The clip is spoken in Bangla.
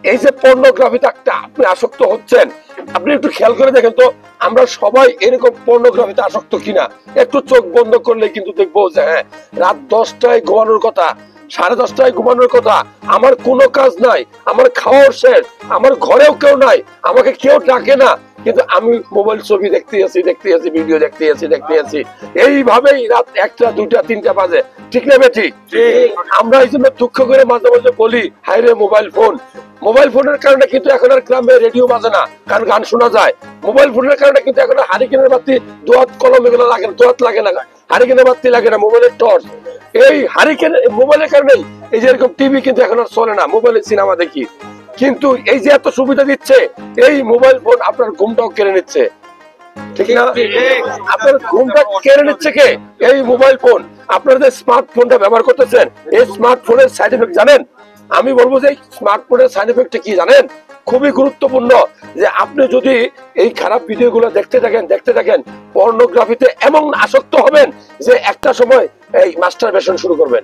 এই যে পর্নোগ্রাফিতে একটা আপনি আসক্ত হচ্ছেন, আপনি একটু খেয়াল করে দেখেন তো আমরা সবাই এরকম পর্নোগ্রাফিতে আসক্ত কিনা। একটু চোখ বন্ধ করলে কিন্তু দেখবো যে হ্যাঁ, রাত 10টায় ঘুমানোর কথা, 10:30টায় ঘুমানোর কথা, আমার কোনো কাজ নাই, আমার খাওয়ার শেষ, আমার ঘরেও কেউ নাই, আমাকে কেউ ডাকে না, কিন্তু আমি মোবাইল ছবি দেখতে আছি, ভিডিও দেখতে আছি, এইভাবেই রাত 1টা 2টা 3টা বাজে। ঠিক না বেটি? আমরা এই জন্য দুঃখ করে মাঝে মাঝে বলি হায় রে মোবাইল ফোনের কারণে কিন্তু এখন আর গ্রামে রেডিও বাজে না, কারণ গান শোনা যায়। মোবাইল ফোনের কারণে কিন্তু এখন হারিকেনের বাতি, দোয়াত কলম এগুলো লাগে না, দোয়াত লাগে না, হারিকেনের বাতি লাগে না, মোবাইলের টর্চ। এই হারিকেন মোবাইলের কারণেই এই যে এরকম টিভি কিন্তু এখন আর চলে না, মোবাইলে সিনেমা দেখি। কিন্তু এই যে এত সুবিধা দিচ্ছে এই মোবাইল ফোন আপনার ঘুমটাও কেড়ে নিচ্ছে। ঠিক না? আপনার ঘুমটা কেড়ে নিচ্ছে কে? এই মোবাইল ফোন। আপনারা যে স্মার্টফোনটা ব্যবহার করতেছেন, এই স্মার্টফোনের সাইড এফেক্ট জানেন? আমি বলবো যে স্মার্টফোনের সাইড এফেক্ট কি জানেন? খুবই গুরুত্বপূর্ণ। যে আপনি যদি এই খারাপ ভিডিওগুলো দেখতে থাকেন, পর্নোগ্রাফিতে এমন আসক্ত হবেন যে একটা সময় এই মাস্টারবেশন শুরু করবেন।